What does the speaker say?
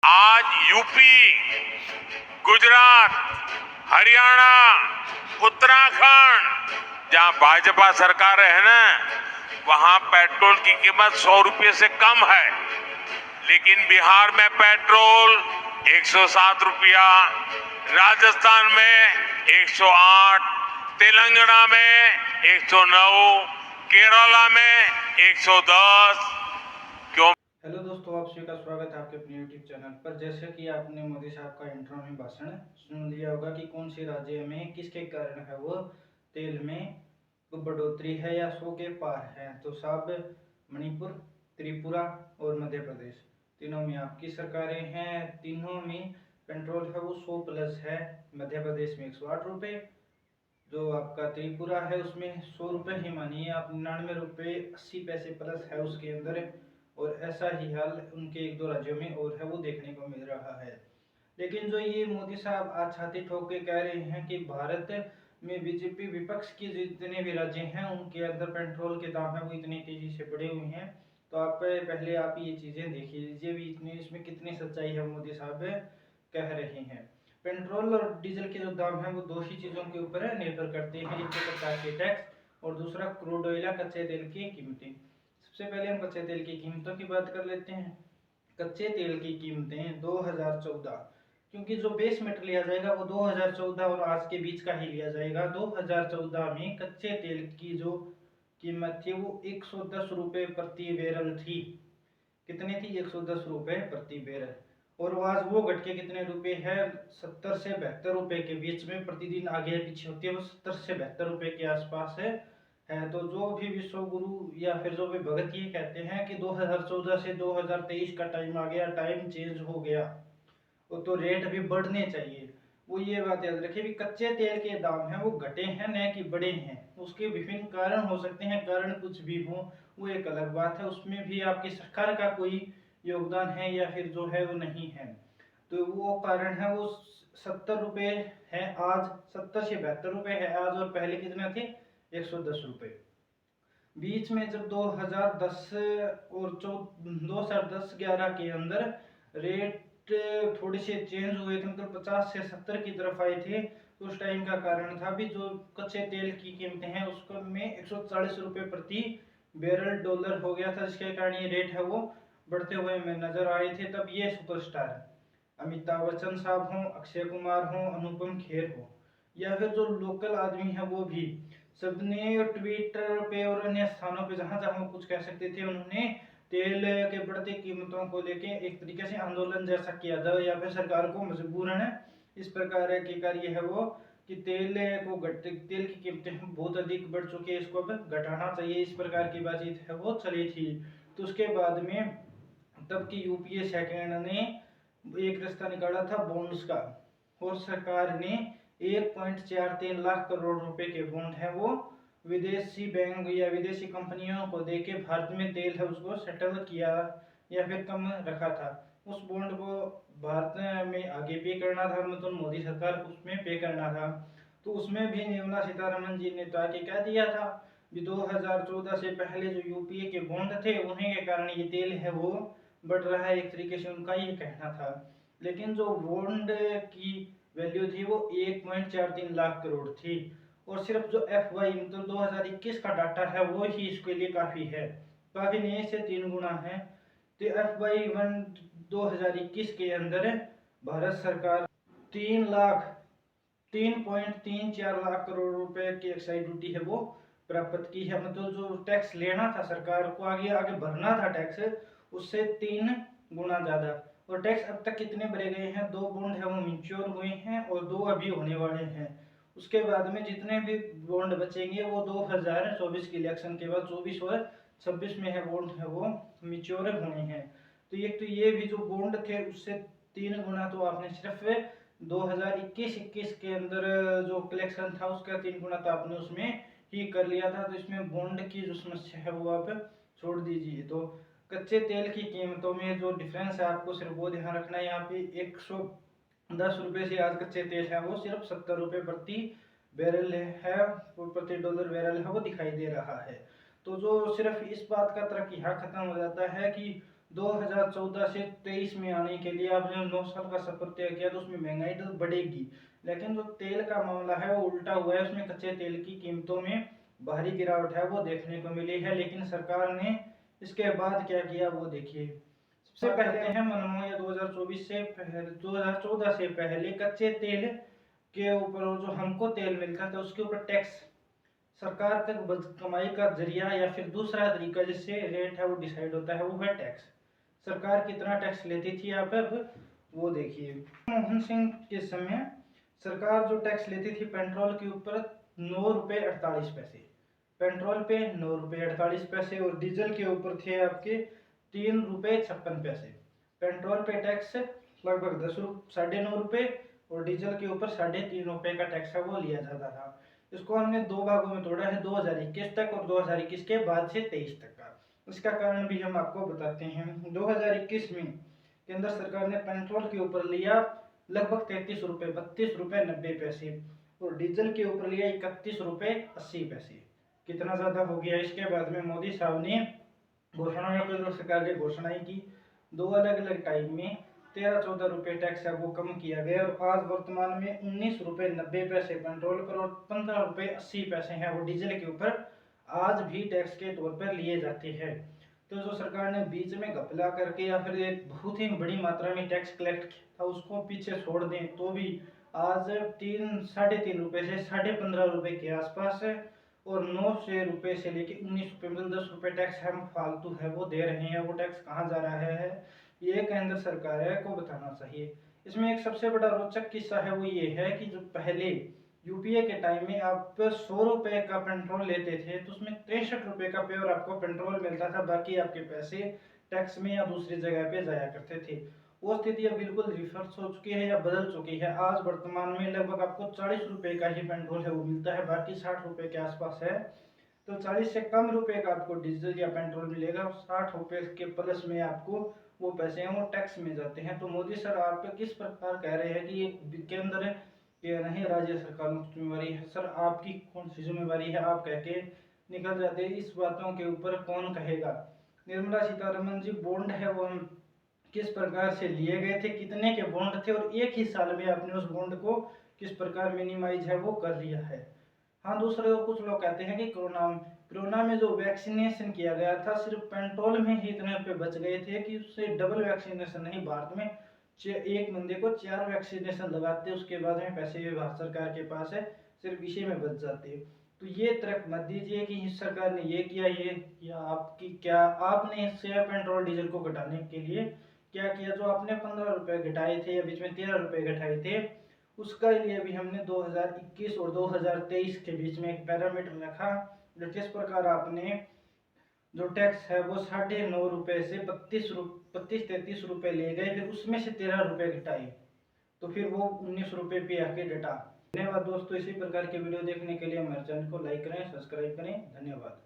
आज यूपी, गुजरात, हरियाणा, उत्तराखंड, जहां भाजपा सरकार है ना, वहां पेट्रोल की कीमत 100 रुपये से कम है। लेकिन बिहार में पेट्रोल 107 रुपया, राजस्थान में 108, तेलंगाना में 109, केरला में 110। क्यों? हेलो दोस्तों, आप सभी का स्वागत है आपके अपने यूट्यूब चैनल पर। जैसे कि आपने मोदी साहब का इंट्रो में भाषण सुन लिया होगा कि कौन से राज्य में किसके कारण है वो तेल में बढ़ोतरी है या 100 के पार है। तो साहब, मणिपुर, त्रिपुरा और मध्य प्रदेश, तीनों में आपकी सरकारें हैं। तीनों में पेट्रोल है वो 100 प्लस है। मध्य प्रदेश में 108 रुपये, जो आपका त्रिपुरा है उसमें 100 रुपये ही मानिए आप, 99 रुपये 80 पैसे प्लस है उसके अंदर। और ऐसा ही हाल उनके एक दो राज्यों में और है वो देखने को मिल रहा है। लेकिन जो ये मोदी साहब आज छाती ठोक के कह रहे हैं कि भारत में बीजेपी विपक्ष के जितने भी राज्य हैं उनके अंदर पेट्रोल के दाम है वो इतनी तेजी से बढ़े हुए हैं। तो आप पहले आप ये चीजें देख लीजिए भी इतनी इसमें कितनी सच्चाई है मोदी साहब कह रहे हैं। पेट्रोल और डीजल के जो दाम हैं वो दो ही चीज़ों के ऊपर निर्भर करते हैं, एक तो सरकार के टैक्स और दूसरा क्रूड ऑयल कच्चे तेल की कीमतें। सबसे पहले हम कच्चे तेल की कीमतों की बात कर लेते हैं। कच्चे तेल की कीमतें 2014, क्योंकि जो बेस मेट लिया जाएगा वो 2014 और आज के बीच का ही लिया जाएगा। 2014 में कच्चे तेल की जो कीमत थी वो 110 रुपये प्रति बैरल थी। कितनी थी? 110 रुपये प्रति बैरल। और आज वो घट के कितने रुपए है? 70 से 72 रुपए के बीच में प्रतिदिन आगे पीछे होती है, वो 70 से 72 रुपए के आसपास है। तो जो भी विश्व गुरु या फिर जो भी भगत ये कहते हैं कि 2014 से 2023 का टाइम आ गया, टाइम चेंज हो गया, वो तो रेट भी बढ़ने चाहिए। वो ये बात याद रखिए भी कच्चे तेल के दाम हैं वो घटे हैं न कि बढ़े हैं। उसके विभिन्न कारण हो सकते हैं, कारण कुछ भी हो वो एक अलग बात है, उसमें भी आपकी सरकार का कोई योगदान है या फिर जो है वो नहीं है। तो वो कारण है वो 70 रुपये है आज, 70 से 72 रुपये है आज, और पहले कितने थे? 110 रुपये। बीच में जब 2010 और 2010-11 के अंदर रेट थोड़े से चेंज हुए थे, मतलब 50 से 70 की तरफ आए थे, तो उस टाइम का कारण था भी जो कच्चे तेल की कीमतें हैं उसको में 140 रुपये प्रति बैरल डॉलर हो गया था, जिसके कारण ये रेट है वो बढ़ते हुए में नजर आए थे। तब ये सुपरस्टार अमिताभ बच्चन साहब हों, अक्षय कुमार हों, अनुपम खेर हो, या फिर जो लोकल आदमी है वो भी, सबने ट्विटर पे और अन्य स्थानों पे जहां जहां कुछ कह सकते थे उन्होंने तेल के बढ़ती कीमतों को लेके एक तरीके से आंदोलन जैसा किया था, या फिर सरकार को मजबूरन इस प्रकार के कार्य है वो कि तेल की कीमतें बहुत अधिक बढ़ चुकी है, इसको अब घटाना चाहिए, इस प्रकार की बातचीत है वो चली थी। तो उसके बाद में तब की यूपीए सेकेंड ने एक रास्ता निकाला था बॉन्ड्स का, और सरकार ने 1.43 लाख करोड़ रुपए के बॉन्ड है वो विदेशी बैंक या विदेशी कंपनियों को देके भारत में तेल है उसको सेटल किया या फिर कम रखा था। उस बॉन्ड को भारत में आगे पे करना था, मतलब मोदी सरकार को उसमें पे करना था। तो उसमें भी निर्मला सीतारमन जी ने तो आके कह दिया था कि 2014 से पहले जो यूपीए के बॉन्ड थे उन्हीं के कारण ये तेल है वो बढ़ रहा है, एक तरीके से उनका ये कहना था। लेकिन जो बॉन्ड की वैल्यू थी वो 1.43 लाख करोड़ थी, और सिर्फ जो एफ वाई मतलब 2021 का डाटा है वो ही इसके लिए काफ़ी है, काफ़ी नहीं से 3 गुना है। तो एफ वाई वन 2021 के अंदर भारत सरकार 3.34 लाख करोड़ रुपए की एक्साइज ड्यूटी है वो प्राप्त की है, मतलब जो टैक्स लेना था सरकार को, आगे आगे भरना था टैक्स उससे 3 गुना ज्यादा। और टैक्स अब तक कितने भरे गए हैं? 2 बॉन्ड है वो मैच्योर हुए हैं और 2 अभी होने वाले हैं। उसके बाद में जितने भी बॉन्ड बचेंगे वो 2024 के इलेक्शन के बाद 24 और 26 में है बॉन्ड है वो मैच्योर होने हैं। तो ये भी जो बॉन्ड थे उससे 3 गुना, तो आपने सिर्फ 2021-21 के अंदर जो कलेक्शन था उसका 3 गुना तो आपने उसमें ही कर लिया था। तो इसमें बॉन्ड की जो समस्या है वो आप छोड़ दीजिए। तो कच्चे तेल की कीमतों में जो डिफरेंस है आपको सिर्फ वो ध्यान रखना है। यहाँ पे 110 रुपये से आज कच्चे तेल है वो सिर्फ 70 रुपये प्रति बैरल है, प्रति डॉलर बैरल है वो दिखाई दे रहा है। तो जो सिर्फ इस बात का तर्क यहाँ खत्म हो जाता है कि 2014 से 23 में आने के लिए आपने 9 साल का सफर तय किया तो उसमें महंगाई तो बढ़ेगी, लेकिन जो तेल का मामला है वो उल्टा हुआ है। उसमें कच्चे तेल की कीमतों में भारी गिरावट है वो देखने को मिली है, लेकिन सरकार ने इसके बाद क्या किया वो देखिए। सबसे पहले है मनमोहन 2014 से पहले कच्चे तेल के ऊपर जो हमको तेल मिलता था उसके ऊपर टैक्स सरकार का कमाई का जरिया या फिर दूसरा तरीका जिससे रेट है वो डिसाइड होता है वो है टैक्स। सरकार कितना टैक्स लेती थी आप अब वो देखिए। मनमोहन सिंह के समय सरकार जो टैक्स लेती थी पेट्रोल के ऊपर 9 रुपये 48 पैसे, पेट्रोल पे 9 रुपये 48 पैसे, और डीजल के ऊपर थे आपके 3 रुपये 56 पैसे। पेट्रोल पे टैक्स लगभग 9.5 रुपये और डीजल के ऊपर 3.5 रुपये का टैक्स है वो लिया जाता था। इसको हमने दो भागों में तोड़ा है, 2021 तक और 2021 के बाद से 23 तक का। इसका कारण भी हम आपको बताते हैं। 2021 में केंद्र सरकार ने पेट्रोल के ऊपर लिया लगभग 33 रुपये 32 रुपये 90 पैसे और डीजल के ऊपर लिया 31 रुपये 80 पैसे। कितना ज्यादा हो गया। इसके बाद में मोदी साहब ने घोषणा या केंद्र सरकार ने घोषणाएं की, दो अलग अलग टाइम में 13-14 रुपये टैक्स है वो कम किया गया और आज वर्तमान में 19 रुपये 90 पैसे पेट्रोल पर और 15 रुपये 80 पैसे हैं वो डीजल के ऊपर आज भी टैक्स के तौर पर लिए जाते हैं। तो जो सरकार ने बीच में घपला करके या फिर एक बहुत ही बड़ी मात्रा में टैक्स कलेक्ट किया था उसको पीछे छोड़ दें तो भी आज 3-3.5 रुपये से 15.5 रुपये के आसपास है और 9 रुपये से लेके 19 रुपये मतलब 10 रुपये टैक्स हम फालतू है वो दे रहे हैं। वो टैक्स कहाँ जा रहा है ये केंद्र सरकार है को बताना चाहिए। इसमें एक सबसे बड़ा रोचक किस्सा है वो ये है कि जो पहले यूपीए के टाइम में आप 100 रुपये का पेट्रोल लेते थे तो उसमें 63 रुपये का प्योर आपको पेट्रोल मिलता था, बाकी आपके पैसे टैक्स में या दूसरी जगह पे जाया करते थे। वो स्थिति अब बिल्कुल रिवर्स हो चुकी है या बदल चुकी है। आज वर्तमान में लगभग आपको 40 रुपये का ही पेट्रोल है वो मिलता है, बाकी 60 रुपये के आसपास है। तो 40 से कम रुपए का आपको डीजल या पेट्रोल मिलेगा, 60 रुपये के प्लस में आपको वो पैसे हैं वो टैक्स में जाते हैं। तो मोदी सर आप किस प्रकार कह रहे हैं कि ये केंद्र के नहीं राज्य सरकारों की जिम्मेवारी है। सर आपकी कौन सी जिम्मेवारी है, आप कह के निकल जाते हैं, इस बातों के ऊपर कौन कहेगा। निर्मला सीतारमन जी बॉन्ड है वो किस प्रकार से लिए गए थे, कितने के बॉन्ड थे और एक ही साल में आपने उस बॉन्ड को किस प्रकार मिनिमाइज है वो कर लिया है। हाँ दूसरे कुछ लोग कहते हैं कि कोरोना में जो वैक्सीनेशन किया गया था सिर्फ पेट्रोल में ही इतने रुपए बच गए थे कि उससे डबल वैक्सीनेशन नहीं, भारत में एक बंदे को 4 वैक्सीनेशन लगाते उसके बाद में पैसे भी भारत सरकार के पास है, सिर्फ इसी में बच जाते। तो ये तर्क मत दीजिए कि इस सरकार ने ये किया ये किया, आपकी क्या आपने इससे पेट्रोल डीजल को घटाने के लिए क्या किया। जो आपने 15 रुपये घटाए थे या बीच में 13 रुपये घटाए थे उसका लिए भी हमने 2021 और 2023 के बीच में एक पैरामीटर रखा जो किस प्रकार आपने जो टैक्स है वो 9.5 रुपये से 32-33 रुपये ले गए, फिर उसमें से 13 रुपये घटाए तो फिर वो 19 रुपये पे आके डटा। धन्यवाद दोस्तों, इसी प्रकार के वीडियो देखने के लिए हमारे चैनल को लाइक करें, सब्सक्राइब करें। धन्यवाद।